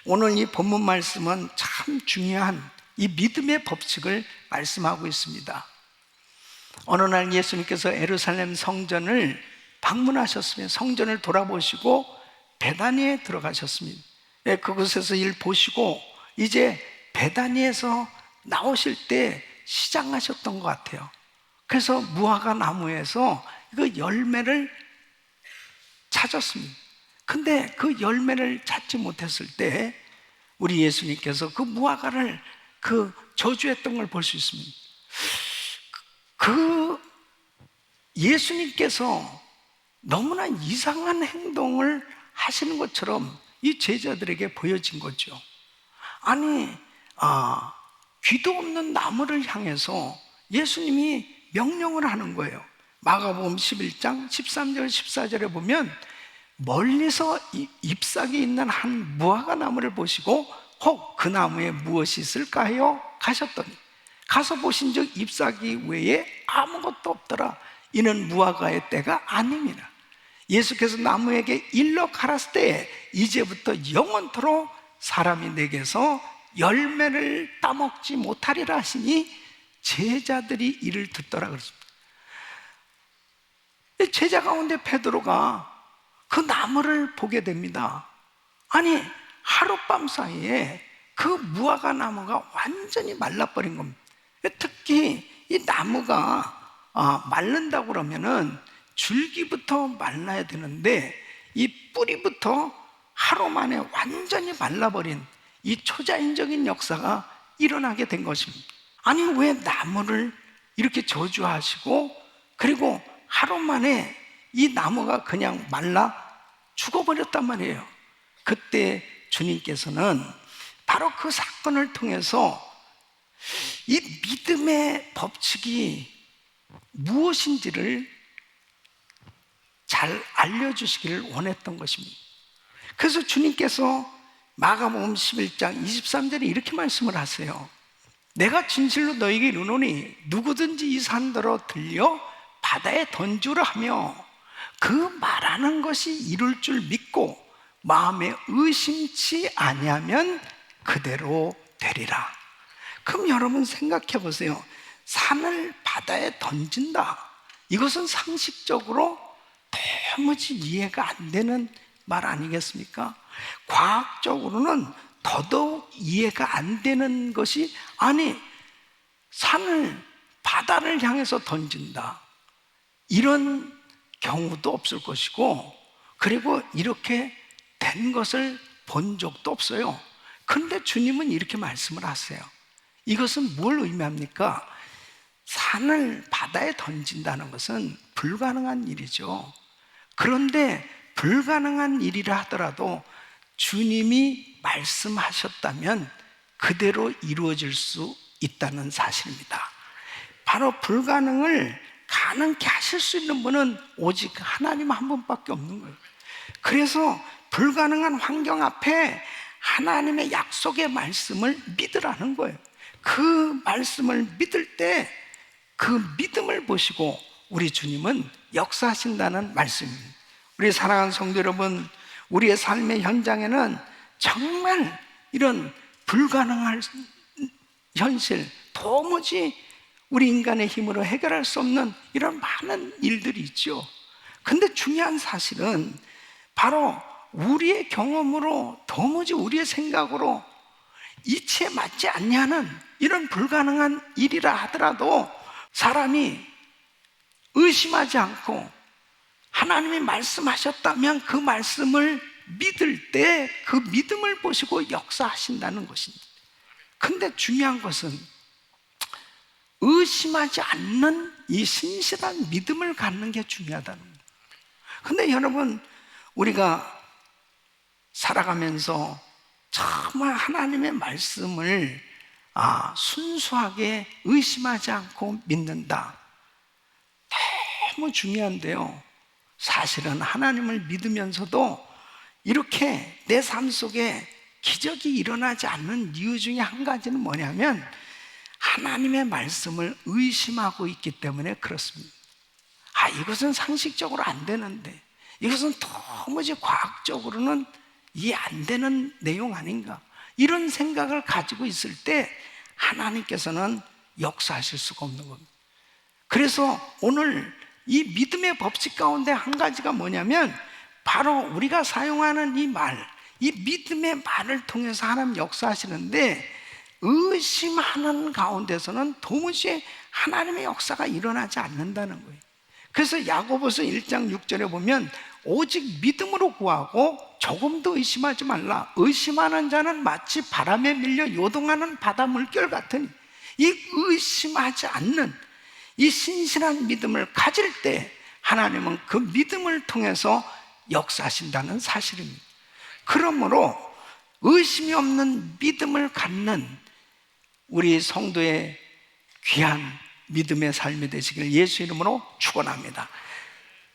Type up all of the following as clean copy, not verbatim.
오늘 이 본문 말씀은 참 중요한 이 믿음의 법칙을 말씀하고 있습니다. 어느 날 예수님께서 예루살렘 성전을 방문하셨으며 성전을 돌아보시고 베다니에 들어가셨습니다. 그곳에서 일 보시고 이제 베다니에서 나오실 때 시장하셨던 것 같아요. 그래서 무화과 나무에서 그 열매를 찾았습니다. 근데 그 열매를 찾지 못했을 때 우리 예수님께서 그 무화과를 저주했던 걸 볼 수 있습니다. 예수님께서 너무나 이상한 행동을 하시는 것처럼 이 제자들에게 보여진 거죠. 아니, 귀도 없는 나무를 향해서 예수님이 명령을 하는 거예요. 마가복음 11장 13절 14절에 보면 멀리서 잎사귀 있는 한 무화과 나무를 보시고 혹 그 나무에 무엇이 있을까요? 가셨더니 가서 보신즉 잎사귀 외에 아무것도 없더라. 이는 무화과의 때가 아닙니다. 예수께서 나무에게 일러 가라스 때에 이제부터 영원토록 사람이 내게서 열매를 따먹지 못하리라 하시니 제자들이 이를 듣더라 그랬습니다. 제자 가운데 베드로가 그 나무를 보게 됩니다. 아니, 하룻밤 사이에 그 무화과 나무가 완전히 말라버린 겁니다. 특히 이 나무가 마른다고 그러면은 줄기부터 말라야 되는데 이 뿌리부터 하루 만에 완전히 말라버린 이 초자연적인 역사가 일어나게 된 것입니다. 아니, 왜 나무를 이렇게 저주하시고 그리고 하루 만에 이 나무가 그냥 말라 죽어버렸단 말이에요. 그때 주님께서는 바로 그 사건을 통해서 이 믿음의 법칙이 무엇인지를 잘 알려주시기를 원했던 것입니다. 그래서 주님께서 마가복음 11장 23절에 이렇게 말씀을 하세요. 내가 진실로 너에게 이르노니 누구든지 이 산더러 들려 바다에 던지라 하며 그 말하는 것이 이룰 줄 믿고 마음에 의심치 아니하면 그대로 되리라. 그럼 여러분 생각해 보세요. 산을 바다에 던진다. 이것은 상식적으로 도무지 이해가 안 되는 말 아니겠습니까? 과학적으로는 더더욱 이해가 안 되는 것이, 아니, 산을 바다를 향해서 던진다. 이런 경우도 없을 것이고, 그리고 이렇게 된 것을 본 적도 없어요. 그런데 주님은 이렇게 말씀을 하세요. 이것은 뭘 의미합니까? 산을 바다에 던진다는 것은 불가능한 일이죠. 그런데 불가능한 일이라 하더라도 주님이 말씀하셨다면 그대로 이루어질 수 있다는 사실입니다. 바로 불가능을 가능케 하실 수 있는 분은 오직 하나님 한 분밖에 없는 거예요. 그래서 불가능한 환경 앞에 하나님의 약속의 말씀을 믿으라는 거예요. 그 말씀을 믿을 때 그 믿음을 보시고 우리 주님은 역사하신다는 말씀입니다. 우리 사랑하는 성도 여러분, 우리의 삶의 현장에는 정말 이런 불가능한 현실, 도무지 우리 인간의 힘으로 해결할 수 없는 이런 많은 일들이 있죠. 근데 중요한 사실은 바로 우리의 경험으로, 도무지 우리의 생각으로 이치에 맞지 않냐는 이런 불가능한 일이라 하더라도 사람이 의심하지 않고 하나님이 말씀하셨다면 그 말씀을 믿을 때 그 믿음을 보시고 역사하신다는 것입니다. 근데 중요한 것은 의심하지 않는 이 신실한 믿음을 갖는 게 중요하다는 거예요. 근데 여러분, 우리가 살아가면서 정말 하나님의 말씀을 순수하게 의심하지 않고 믿는다. 너무 중요한데요. 사실은 하나님을 믿으면서도 이렇게 내 삶 속에 기적이 일어나지 않는 이유 중에 한 가지는 뭐냐면 하나님의 말씀을 의심하고 있기 때문에 그렇습니다. 이것은 상식적으로 안 되는데, 이것은 도무지 과학적으로는 이게 안 되는 내용 아닌가, 이런 생각을 가지고 있을 때 하나님께서는 역사하실 수가 없는 겁니다. 그래서 오늘 이 믿음의 법칙 가운데 한 가지가 뭐냐면 바로 우리가 사용하는 이 말, 이 믿음의 말을 통해서 하나님 역사하시는데, 의심하는 가운데서는 도무지 하나님의 역사가 일어나지 않는다는 거예요. 그래서 야고보서 1장 6절에 보면 오직 믿음으로 구하고 조금도 의심하지 말라. 의심하는 자는 마치 바람에 밀려 요동하는 바다 물결 같으니, 이 의심하지 않는 이 신실한 믿음을 가질 때 하나님은 그 믿음을 통해서 역사하신다는 사실입니다. 그러므로 의심이 없는 믿음을 갖는 우리 성도의 귀한 믿음의 삶이 되시길 예수 이름으로 축원합니다.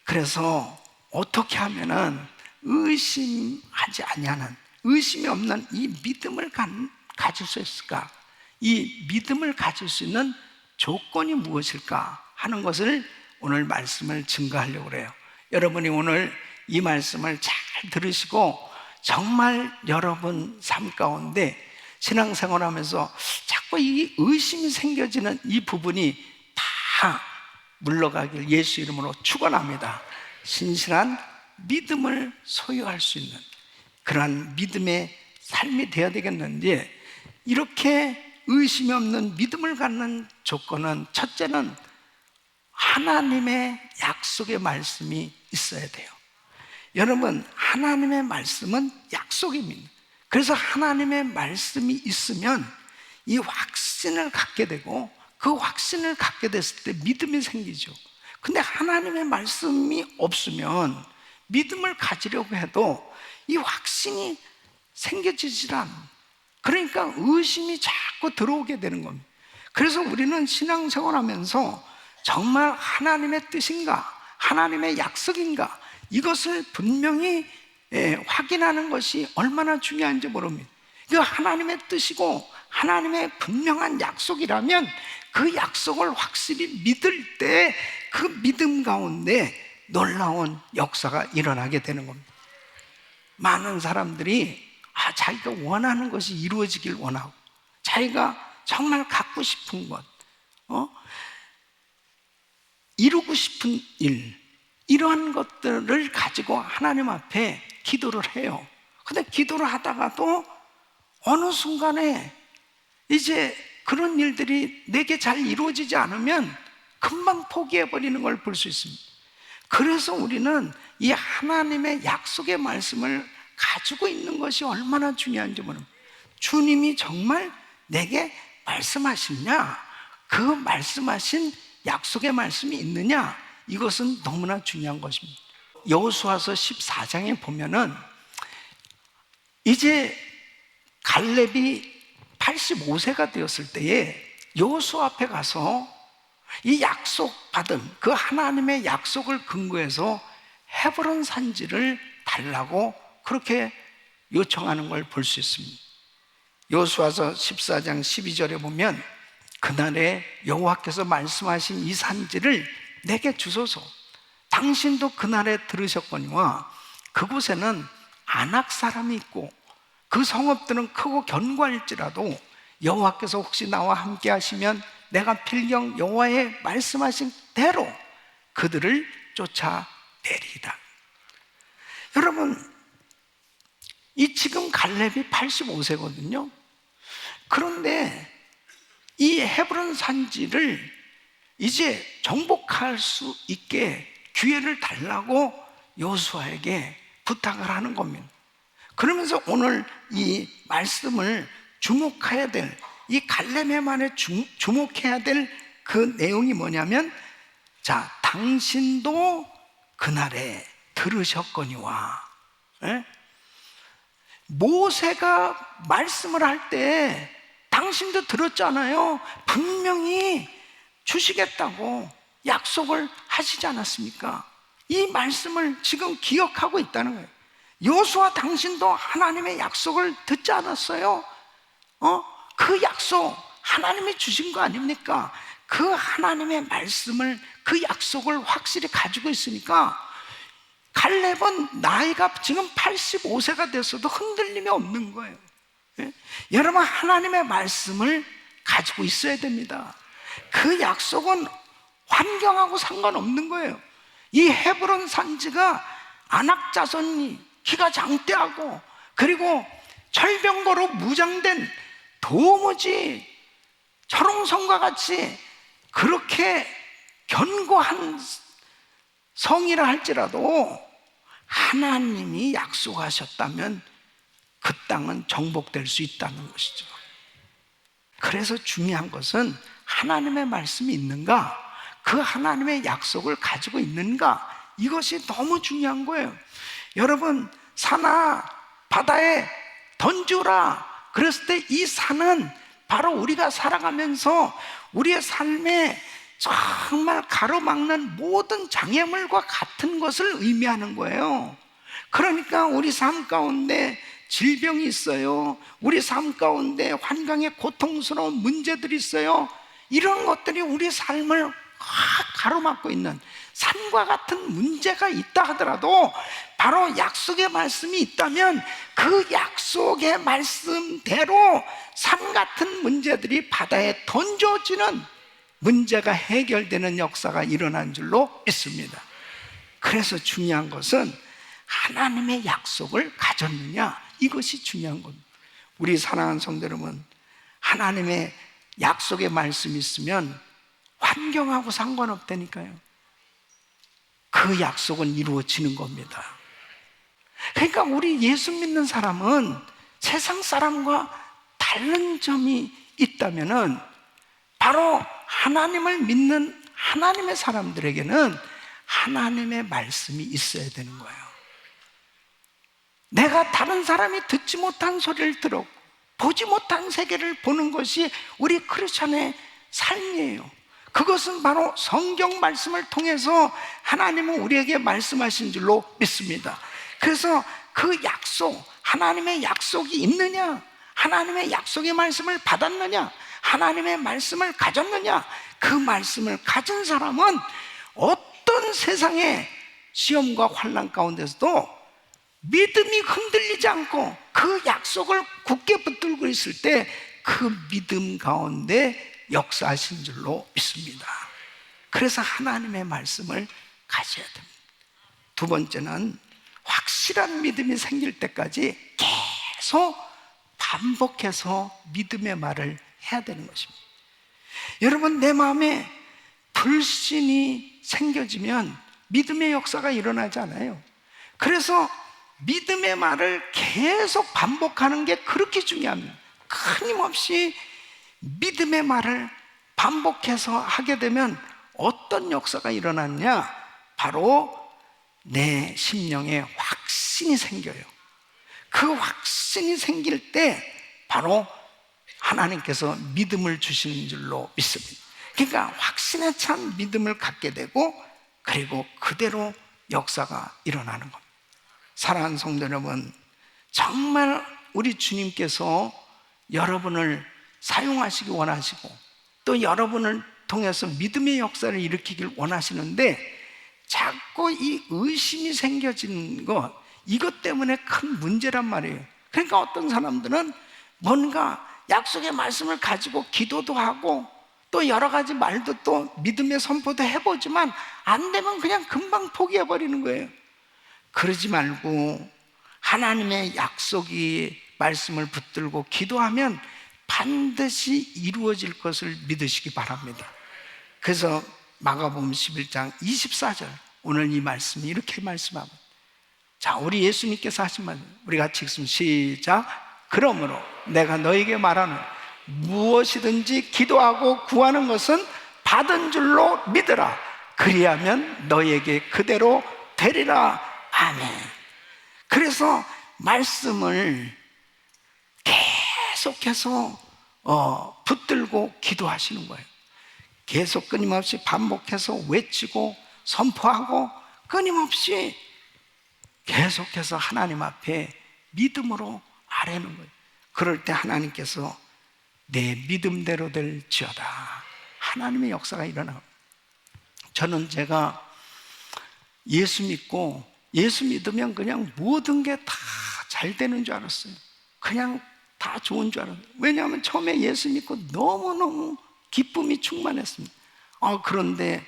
그래서 어떻게 하면은 의심하지 아니하는, 의심이 없는 이 믿음을 가질 수 있을까? 이 믿음을 가질 수 있는 조건이 무엇일까 하는 것을 오늘 말씀을 증거하려고 그래요. 여러분이 오늘 이 말씀을 잘 들으시고 정말 여러분 삶 가운데 신앙생활하면서 자꾸 이 의심이 생겨지는 이 부분이 다 물러가길 예수 이름으로 축원합니다. 신실한 믿음을 소유할 수 있는 그러한 믿음의 삶이 되어야 되겠는데, 이렇게 의심이 없는 믿음을 갖는 조건은, 첫째는 하나님의 약속의 말씀이 있어야 돼요. 여러분, 하나님의 말씀은 약속입니다. 그래서 하나님의 말씀이 있으면 이 확신을 갖게 되고, 그 확신을 갖게 됐을 때 믿음이 생기죠. 근데 하나님의 말씀이 없으면 믿음을 가지려고 해도 이 확신이 생겨지질 않아요. 그러니까 의심이 자꾸 들어오게 되는 겁니다. 그래서 우리는 신앙생활 하면서 정말 하나님의 뜻인가, 하나님의 약속인가, 이것을 분명히 확인하는 것이 얼마나 중요한지 모릅니다. 그 하나님의 뜻이고 하나님의 분명한 약속이라면 그 약속을 확실히 믿을 때 그 믿음 가운데 놀라운 역사가 일어나게 되는 겁니다. 많은 사람들이 자기가 원하는 것이 이루어지길 원하고, 자기가 정말 갖고 싶은 것, 이루고 싶은 일, 이러한 것들을 가지고 하나님 앞에 기도를 해요. 근데 기도를 하다가도 어느 순간에 이제 그런 일들이 내게 잘 이루어지지 않으면 금방 포기해버리는 걸 볼 수 있습니다. 그래서 우리는 이 하나님의 약속의 말씀을 가지고 있는 것이 얼마나 중요한지 모릅니다. 주님이 정말 내게 말씀하시냐, 그 말씀하신 약속의 말씀이 있느냐, 이것은 너무나 중요한 것입니다. 여호수아서 14장에 보면은 이제 갈렙이 85세가 되었을 때에 여호수아 앞에 가서 이 약속받은 그 하나님의 약속을 근거해서 헤브론 산지를 달라고 그렇게 요청하는 걸 볼 수 있습니다. 여호수아서 14장 12절에 보면 그날에 여호와께서 말씀하신 이 산지를 내게 주소서. 당신도 그날에 들으셨거니와 그곳에는 아낙 사람이 있고 그 성읍들은 크고 견고할지라도 여호와께서 혹시 나와 함께 하시면 내가 필경 여호와의 말씀하신 대로 그들을 쫓아내리이다. 여러분, 이 지금 갈렙이 85세거든요. 그런데 이 헤브론 산지를 이제 정복할 수 있게 기회를 달라고 여호수아에게 부탁을 하는 겁니다. 그러면서 오늘 이 말씀을 주목해야 될, 이 갈렙의 말에 주목해야 될 그 내용이 뭐냐면, 자, 당신도 그날에 들으셨거니와. 모세가 말씀을 할 때 당신도 들었잖아요. 분명히 주시겠다고 약속을 하시지 않았습니까? 이 말씀을 지금 기억하고 있다는 거예요. 여호수아, 당신도 하나님의 약속을 듣지 않았어요? 그 약속 하나님이 주신 거 아닙니까? 그 하나님의 말씀을, 그 약속을 확실히 가지고 있으니까 갈렙은 나이가 지금 85세가 됐어도 흔들림이 없는 거예요. 예? 여러분, 하나님의 말씀을 가지고 있어야 됩니다. 그 약속은 환경하고 상관없는 거예요. 이 헤브론 산지가 아낙 자손이 키가 장대하고 그리고 철병거로 무장된 도무지 철옹성과 같이 그렇게 견고한 성이라 할지라도 하나님이 약속하셨다면 그 땅은 정복될 수 있다는 것이죠. 그래서 중요한 것은 하나님의 말씀이 있는가, 그 하나님의 약속을 가지고 있는가, 이것이 너무 중요한 거예요. 여러분, 산아 바다에 던지라 그랬을 때 이 산은 바로 우리가 살아가면서 우리의 삶에 정말 가로막는 모든 장애물과 같은 것을 의미하는 거예요. 그러니까 우리 삶 가운데 질병이 있어요. 우리 삶 가운데 환경에 고통스러운 문제들이 있어요. 이런 것들이 우리 삶을 가로막고 있는 산과 같은 문제가 있다 하더라도 바로 약속의 말씀이 있다면 그 약속의 말씀대로 산 같은 문제들이 바다에 던져지는 문제가 해결되는 역사가 일어난 줄로 믿습니다. 그래서 중요한 것은 하나님의 약속을 가졌느냐, 이것이 중요한 겁니다. 우리 사랑하는 성도 여러분, 하나님의 약속의 말씀이 있으면 환경하고 상관없다니까요. 그 약속은 이루어지는 겁니다. 그러니까 우리 예수 믿는 사람은 세상 사람과 다른 점이 있다면은 바로 하나님을 믿는 하나님의 사람들에게는 하나님의 말씀이 있어야 되는 거예요. 내가 다른 사람이 듣지 못한 소리를 들었고 보지 못한 세계를 보는 것이 우리 크리스천의 삶이에요. 그것은 바로 성경 말씀을 통해서 하나님은 우리에게 말씀하신 줄로 믿습니다. 그래서 그 약속, 하나님의 약속이 있느냐, 하나님의 약속의 말씀을 받았느냐, 하나님의 말씀을 가졌느냐, 그 말씀을 가진 사람은 어떤 세상의 시험과 환난 가운데서도 믿음이 흔들리지 않고 그 약속을 굳게 붙들고 있을 때 그 믿음 가운데 역사하신 줄로 믿습니다. 그래서 하나님의 말씀을 가져야 됩니다. 두 번째는 확실한 믿음이 생길 때까지 계속 반복해서 믿음의 말을 해야 되는 것입니다. 여러분, 내 마음에 불신이 생겨지면 믿음의 역사가 일어나지 않아요. 그래서 믿음의 말을 계속 반복하는 게 그렇게 중요합니다. 끊임없이 믿음의 말을 반복해서 하게 되면 어떤 역사가 일어났냐? 바로 내 심령에 확신이 생겨요. 그 확신이 생길 때 바로 하나님께서 믿음을 주시는 줄로 믿습니다. 그러니까 확신에 찬 믿음을 갖게 되고 그리고 그대로 역사가 일어나는 겁니다. 사랑하는 성도 여러분, 정말 우리 주님께서 여러분을 사용하시기 원하시고 또 여러분을 통해서 믿음의 역사를 일으키길 원하시는데 자꾸 이 의심이 생겨지는 것, 이것 때문에 큰 문제란 말이에요. 그러니까 어떤 사람들은 뭔가 약속의 말씀을 가지고 기도도 하고 또 여러 가지 말도 또 믿음의 선포도 해보지만 안 되면 그냥 금방 포기해버리는 거예요. 그러지 말고 하나님의 약속이 말씀을 붙들고 기도하면 반드시 이루어질 것을 믿으시기 바랍니다. 그래서 마가복음 11장 24절, 오늘 이 말씀이 이렇게 말씀합니다. 자, 우리 예수님께서 하신 말씀 우리 같이 읽으면 시작. 그러므로 내가 너에게 말하는 무엇이든지 기도하고 구하는 것은 받은 줄로 믿으라. 그리하면 너에게 그대로 되리라. 아멘. 그래서 말씀을 계속해서 붙들고 기도하시는 거예요. 계속 끊임없이 반복해서 외치고 선포하고 끊임없이 계속해서 하나님 앞에 믿음으로 아뢰는 거예요. 그럴 때 하나님께서 내 믿음대로 될지어다, 하나님의 역사가 일어나고. 저는 제가 예수 믿고 예수 믿으면 그냥 모든 게 다 잘 되는 줄 알았어요. 그냥 다 좋은 줄 알았어요. 왜냐하면 처음에 예수 믿고 너무너무 기쁨이 충만했습니다. 그런데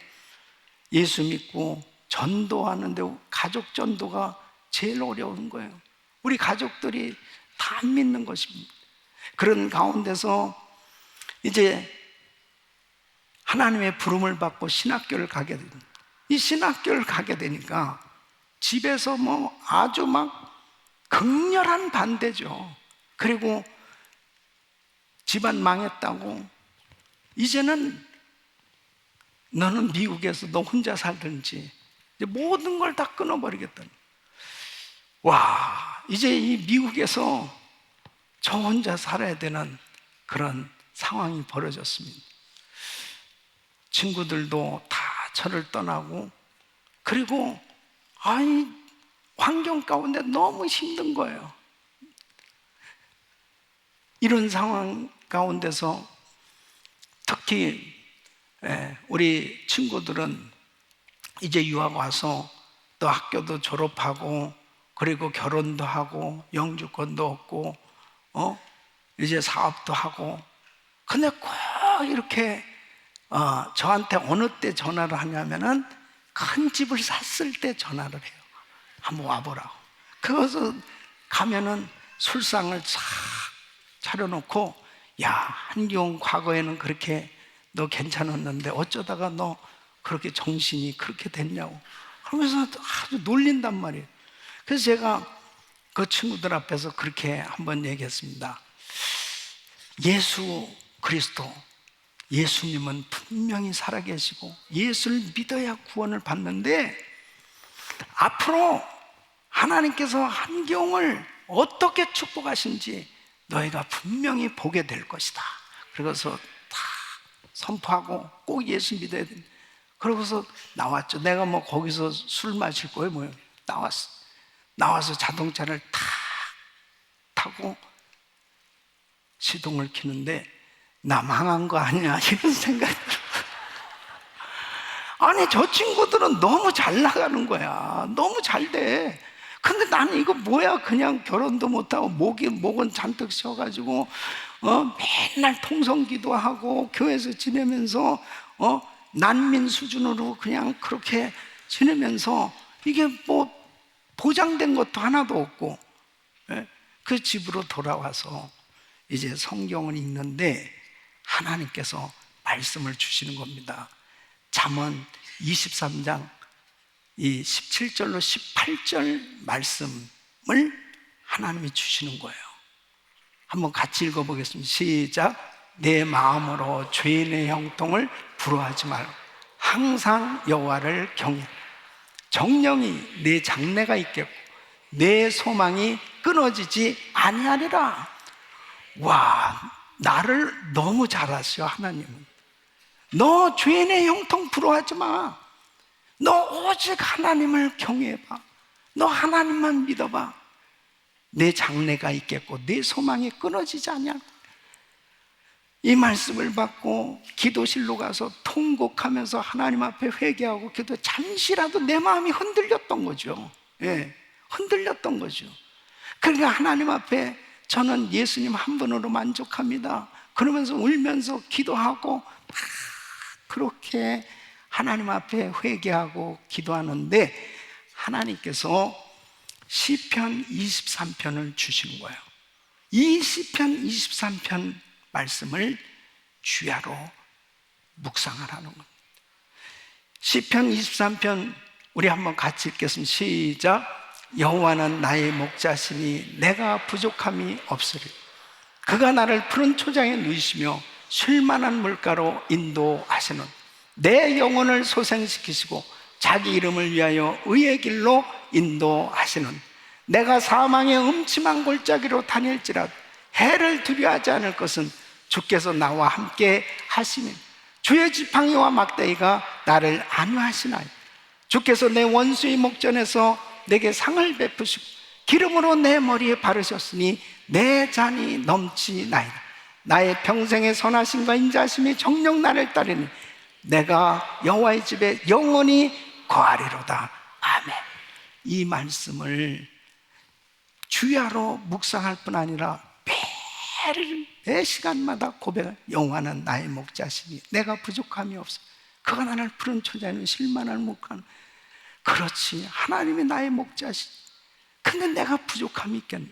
예수 믿고 전도하는데 가족 전도가 제일 어려운 거예요. 우리 가족들이 다 안 믿는 것입니다. 그런 가운데서 이제 하나님의 부름을 받고 신학교를 가게 됩니다. 이 신학교를 가게 되니까 집에서 아주 막 극렬한 반대죠. 그리고 집안 망했다고, 이제는 너는 미국에서 너 혼자 살든지 이제 모든 걸 다 끊어버리겠다는. 와, 이제 이 미국에서 저 혼자 살아야 되는 그런 상황이 벌어졌습니다. 친구들도 다 저를 떠나고, 그리고 환경 가운데 너무 힘든 거예요. 이런 상황 가운데서 특히 우리 친구들은 이제 유학 와서 또 학교도 졸업하고, 그리고 결혼도 하고 영주권도 얻고 이제 사업도 하고. 근데 꼭 이렇게 저한테 어느 때 전화를 하냐면은 큰 집을 샀을 때 전화를 해요. 한번 와보라고. 그것을 가면은 술상을 싹 차려놓고, 야, 한기용 과거에는 그렇게 너 괜찮았는데 어쩌다가 너 그렇게 정신이 그렇게 됐냐고 그러면서 아주 놀린단 말이에요. 그래서 제가 그 친구들 앞에서 그렇게 한번 얘기했습니다. 예수 그리스도, 예수님은 분명히 살아계시고 예수를 믿어야 구원을 받는데, 앞으로 하나님께서 한기용을 어떻게 축복하신지 너희가 분명히 보게 될 것이다. 그래서 다 선포하고 꼭 예수 믿어야 된다. 그러고서 나왔죠. 내가 거기서 술 마실 거예요, 뭐예요. 나와서 자동차를 탁 타고 시동을 켜는데 나 망한 거 아니야 이런 생각이 들어요. 아니, 저 친구들은 너무 잘 나가는 거야. 너무 잘 돼. 근데 나는 이거 뭐야, 그냥 결혼도 못하고 목은 잔뜩 쉬어가지고 맨날 통성기도 하고 교회에서 지내면서 난민 수준으로 그냥 그렇게 지내면서 이게 보장된 것도 하나도 없고. 그 집으로 돌아와서 이제 성경을 읽는데 하나님께서 말씀을 주시는 겁니다. 잠언 23장 이 17절로 18절 말씀을 하나님이 주시는 거예요. 한번 같이 읽어보겠습니다. 시작. 내 마음으로 죄인의 형통을 부러워하지 말고 항상 여호와를 경외. 정령이 내 장래가 있겠고 내 소망이 끊어지지 아니하리라. 와, 나를 너무 잘 아셔 하나님은. 너 죄인의 형통 부러워하지 마. 너 오직 하나님을 경외해봐. 너 하나님만 믿어봐. 내 장래가 있겠고 내 소망이 끊어지지 않냐. 이 말씀을 받고 기도실로 가서 통곡하면서 하나님 앞에 회개하고 기도. 잠시라도 내 마음이 흔들렸던 거죠. 흔들렸던 거죠. 그러니까 하나님 앞에 저는 예수님 한 분으로 만족합니다. 그러면서 울면서 기도하고 그렇게 하나님 앞에 회개하고 기도하는데 하나님께서 시편 23편을 주시는 거예요. 이 시편 23편 말씀을 주야로 묵상하라는 겁니다. 시편 23편 우리 한번 같이 읽겠습니다. 시작. 여호와는 나의 목자시니 내가 부족함이 없으리. 그가 나를 푸른 초장에 누이시며 쉴만한 물가로 인도하시는. 내 영혼을 소생시키시고 자기 이름을 위하여 의의 길로 인도하시는. 내가 사망의 음침한 골짜기로 다닐지라도 해를 두려워하지 않을 것은 주께서 나와 함께 하시니 주의 지팡이와 막대기가 나를 안위하시나이다. 주께서 내 원수의 목전에서 내게 상을 베푸시고 기름으로 내 머리에 바르셨으니 내 잔이 넘치나이다. 나의 평생의 선하심과 인자하심이 정녕 나를 따르니 내가 여호와의 집에 영원히 거하리로다. 아멘. 이 말씀을 주야로 묵상할 뿐 아니라 매 시간마다 고백할, 영원한 나의 목자시니 내가 부족함이 없어. 그가 나를 푸른 초자에는 실만할 목하는. 그렇지, 하나님이 나의 목자시니. 근데 내가 부족함이 있겠나?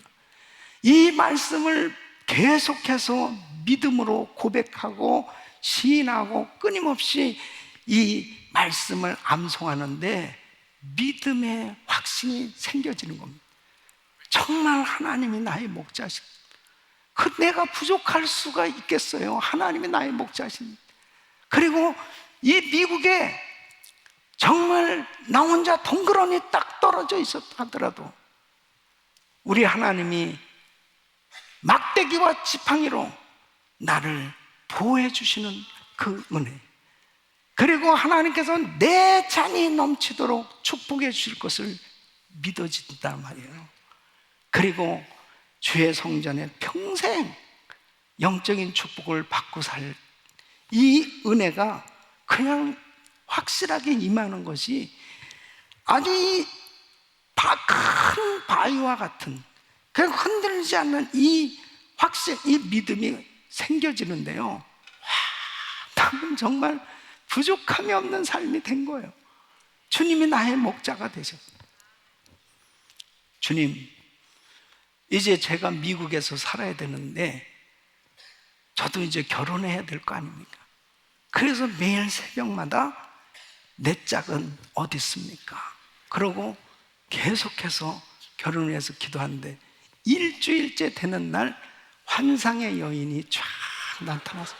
이 말씀을 계속해서 믿음으로 고백하고 시인하고 끊임없이 이 말씀을 암송하는데 믿음의 확신이 생겨지는 겁니다. 정말 하나님이 나의 목자신, 그 내가 부족할 수가 있겠어요? 하나님이 나의 목자신. 그리고 이 미국에 정말 나 혼자 덩그러니 딱 떨어져 있었다 하더라도 우리 하나님이 막대기와 지팡이로 나를 보호해 주시는 그 은혜, 그리고 하나님께서 내 잔이 넘치도록 축복해 주실 것을 믿어진단 말이에요. 그리고 주의 성전에 평생 영적인 축복을 받고 살 이 은혜가 그냥 확실하게 임하는 것이 아주 큰 바위와 같은, 그냥 흔들리지 않는 이 확신, 이 믿음이 생겨지는데요. 와, 나는 정말 부족함이 없는 삶이 된 거예요. 주님이 나의 목자가 되셨어요. 주님, 이제 제가 미국에서 살아야 되는데 저도 이제 결혼해야 될 거 아닙니까? 그래서 매일 새벽마다 내 짝은 어디 있습니까? 그러고 계속해서 결혼을 해서 기도하는데 일주일째 되는 날 환상의 여인이 쫙 나타났어요.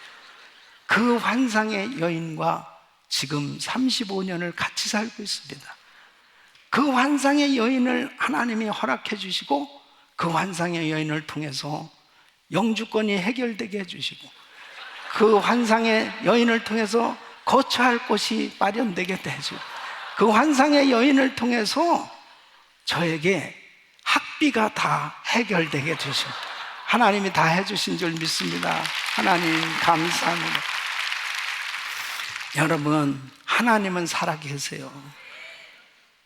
그 환상의 여인과 지금 35년을 같이 살고 있습니다. 그 환상의 여인을 하나님이 허락해 주시고 그 환상의 여인을 통해서 영주권이 해결되게 해주시고 그 환상의 여인을 통해서 거처할 곳이 마련되게 해주시고 그 환상의 여인을 통해서 저에게 학비가 다 해결되게 해주시고 하나님이 다 해주신 줄 믿습니다. 하나님 감사합니다. 여러분, 하나님은 살아계세요.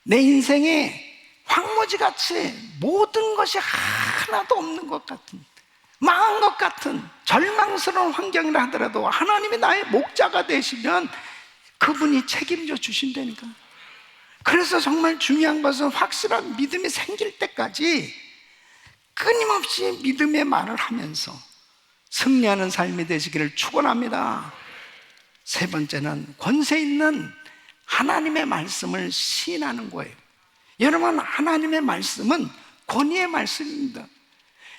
내 인생에 황무지같이 모든 것이 하나도 없는 것 같은, 망한 것 같은 절망스러운 환경이라 하더라도 하나님이 나의 목자가 되시면 그분이 책임져 주신다니까. 그래서 정말 중요한 것은 확실한 믿음이 생길 때까지 끊임없이 믿음의 말을 하면서 승리하는 삶이 되시기를 축원합니다. 세 번째는 권세 있는 하나님의 말씀을 시인하는 거예요. 여러분, 하나님의 말씀은 권위의 말씀입니다.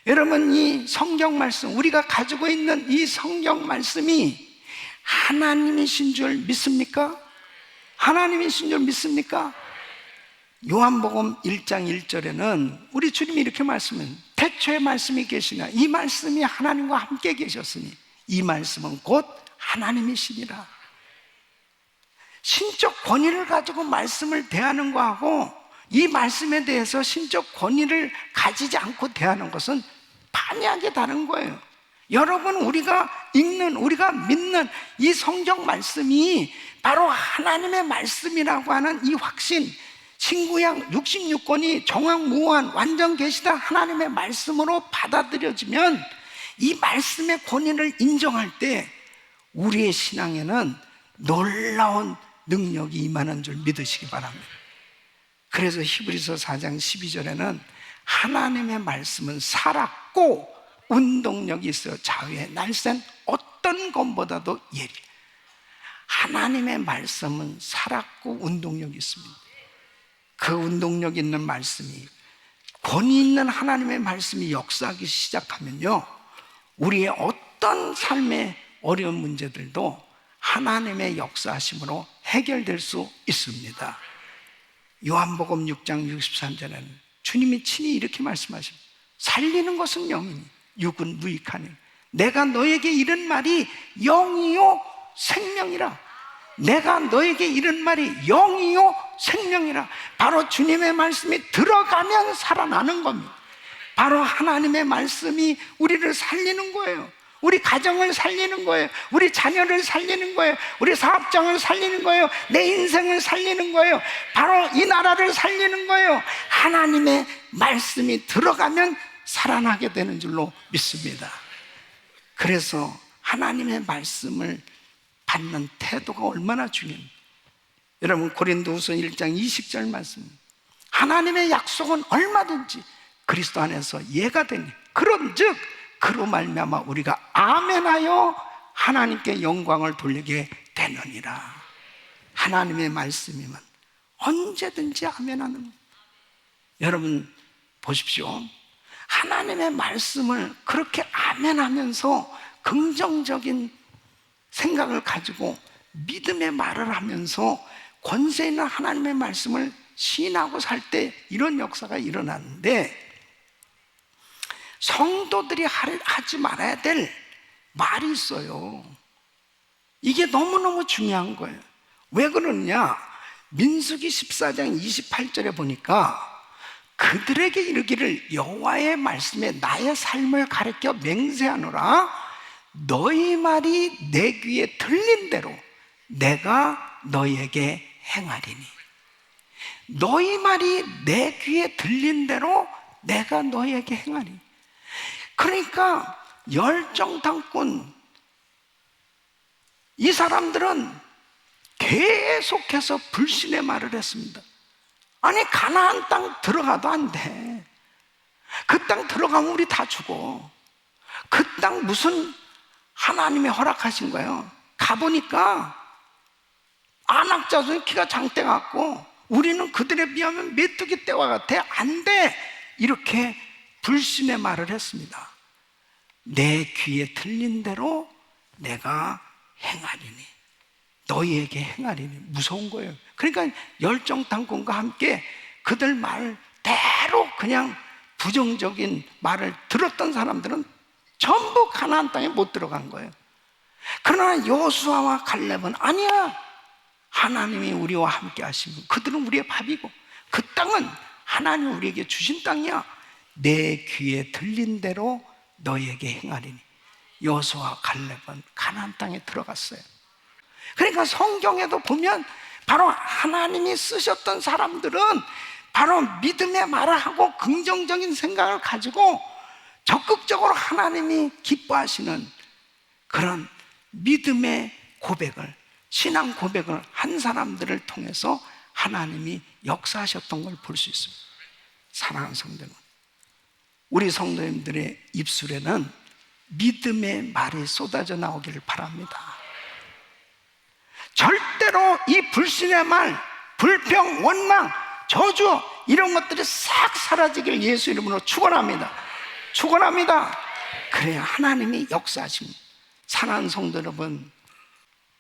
여러분, 이 성경 말씀, 우리가 가지고 있는 이 성경 말씀이 하나님이신 줄 믿습니까? 하나님이신 줄 믿습니까? 요한복음 1장 1절에는 우리 주님이 이렇게 말씀해요. 태초에 말씀이 계시나 이 말씀이 하나님과 함께 계셨으니 이 말씀은 곧 하나님이시니라. 신적 권위를 가지고 말씀을 대하는 거하고 이 말씀에 대해서 신적 권위를 가지지 않고 대하는 것은 판이하게 다른 거예요. 여러분, 우리가 읽는, 우리가 믿는 이 성경 말씀이 바로 하나님의 말씀이라고 하는 이 확신, 신구약 66권이 정확무한 완전 계시다 하나님의 말씀으로 받아들여지면 이 말씀의 권위를 인정할 때 우리의 신앙에는 놀라운 능력이 임하는 줄 믿으시기 바랍니다. 그래서 히브리서 4장 12절에는 하나님의 말씀은 살았고 운동력이 있어요. 자유의 날쌘 어떤 것보다도 예리. 하나님의 말씀은 살았고 운동력이 있습니다. 그 운동력 있는 말씀이, 권위 있는 하나님의 말씀이 역사하기 시작하면요, 우리의 어떤 삶의 어려운 문제들도 하나님의 역사하심으로 해결될 수 있습니다. 요한복음 6장 63절에는 주님이 친히 이렇게 말씀하십니다. 살리는 것은 영이니 육은 무익하니 내가 너에게 이른 말이 영이요 생명이라. 내가 너에게 이른 말이 영이요 생명이라. 바로 주님의 말씀이 들어가면 살아나는 겁니다. 바로 하나님의 말씀이 우리를 살리는 거예요. 우리 가정을 살리는 거예요. 우리 자녀를 살리는 거예요. 우리 사업장을 살리는 거예요. 내 인생을 살리는 거예요. 바로 이 나라를 살리는 거예요. 하나님의 말씀이 들어가면 살아나게 되는 줄로 믿습니다. 그래서 하나님의 말씀을 받는 태도가 얼마나 중요합니다. 여러분, 고린도후서 1장 20절 말씀, 하나님의 약속은 얼마든지 그리스도 안에서 예가 되니 그런즉 그로 말미암아 우리가 아멘하여 하나님께 영광을 돌리게 되느니라. 하나님의 말씀이면 언제든지 아멘하는 거예요. 여러분 보십시오. 하나님의 말씀을 그렇게 아멘하면서 긍정적인 생각을 가지고 믿음의 말을 하면서 권세 있는 하나님의 말씀을 시인하고 살 때 이런 역사가 일어나는데, 성도들이 하지 말아야 될 말이 있어요. 이게 너무너무 중요한 거예요. 왜 그러느냐? 민수기 14장 28절에 보니까 그들에게 이르기를 여호와의 말씀에 나의 삶을 가르쳐 맹세하노라. 너희 말이 내 귀에 들린 대로 내가 너희에게 행하리니. 너희 말이 내 귀에 들린 대로 내가 너희에게 행하리니. 그러니까 열정탐꾼 이 사람들은 계속해서 불신의 말을 했습니다. 아니, 가나안 땅 들어가도 안 돼. 그 땅 들어가면 우리 다 죽어. 그 땅 무슨 하나님이 허락하신 거예요? 가보니까 아낙 자손이 키가 장대 같고 우리는 그들에 비하면 메뚜기 떼와 같아. 안 돼. 이렇게 불신의 말을 했습니다. 내 귀에 들린 대로 내가 행하리니, 너희에게 행하리니. 무서운 거예요. 그러니까 열정탐꾼과 함께 그들 말대로 그냥 부정적인 말을 들었던 사람들은 전부 가나안 땅에 못 들어간 거예요. 그러나 여호수아와 갈렙은 아니야, 하나님이 우리와 함께 하시면 그들은 우리의 밥이고 그 땅은 하나님이 우리에게 주신 땅이야. 내 귀에 들린 대로 너희에게 행하리니. 여호수아와 갈렙은 가나안 땅에 들어갔어요. 그러니까 성경에도 보면 바로 하나님이 쓰셨던 사람들은 바로 믿음의 말을 하고 긍정적인 생각을 가지고 적극적으로 하나님이 기뻐하시는 그런 믿음의 고백을, 신앙 고백을 한 사람들을 통해서 하나님이 역사하셨던 걸 볼 수 있습니다. 사랑하는 성도님, 우리 성도님들의 입술에는 믿음의 말이 쏟아져 나오기를 바랍니다. 절대로 이 불신의 말, 불평, 원망, 저주 이런 것들이 싹 사라지길 예수 이름으로 축원합니다. 축원합니다. 그래야 하나님이 역사하십니다. 사랑하는 성도 여러분,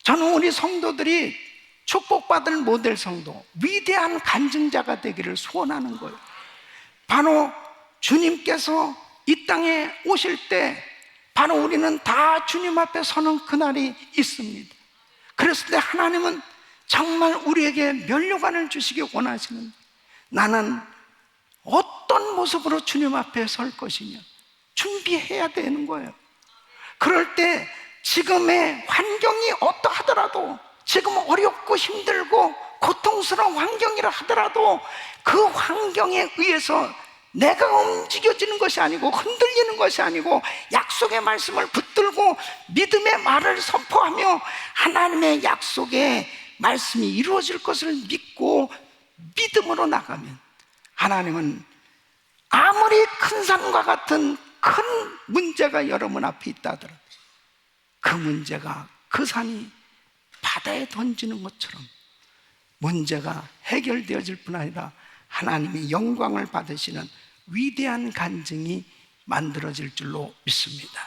저는 우리 성도들이 축복받을 모델 성도, 위대한 간증자가 되기를 소원하는 거예요. 바로 주님께서 이 땅에 오실 때 바로 우리는 다 주님 앞에 서는 그날이 있습니다. 그랬을 때 하나님은 정말 우리에게 면류관을 주시기 원하시는, 나는 어떤 모습으로 주님 앞에 설 것이냐 준비해야 되는 거예요. 그럴 때 지금의 환경이 어떠하더라도, 지금 어렵고 힘들고 고통스러운 환경이라 하더라도 그 환경에 의해서 내가 움직여지는 것이 아니고 흔들리는 것이 아니고 약속의 말씀을 붙들고 믿음의 말을 선포하며 하나님의 약속의 말씀이 이루어질 것을 믿고 믿음으로 나가면 하나님은 아무리 큰 산과 같은 큰 문제가 여러분 앞에 있다 하더라도 그 문제가, 그 산이 바다에 던지는 것처럼 문제가 해결되어질 뿐 아니라 하나님이 영광을 받으시는 위대한 간증이 만들어질 줄로 믿습니다.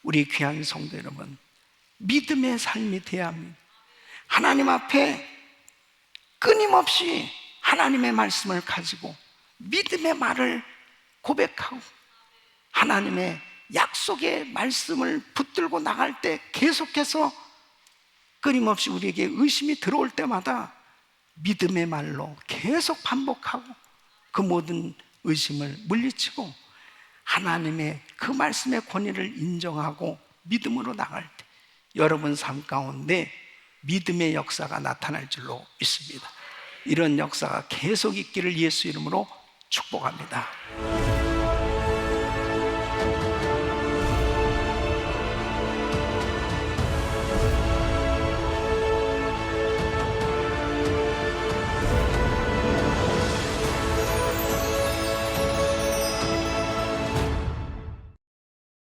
우리 귀한 성도 여러분, 믿음의 삶이 되어야 합니다. 하나님 앞에 끊임없이 하나님의 말씀을 가지고 믿음의 말을 고백하고 하나님의 약속의 말씀을 붙들고 나갈 때 계속해서 끊임없이 우리에게 의심이 들어올 때마다 믿음의 말로 계속 반복하고 그 모든 의심을 물리치고 하나님의 그 말씀의 권위를 인정하고 믿음으로 나갈 때 여러분 삶 가운데 믿음의 역사가 나타날 줄로 믿습니다. 이런 역사가 계속 있기를 예수 이름으로 축복합니다.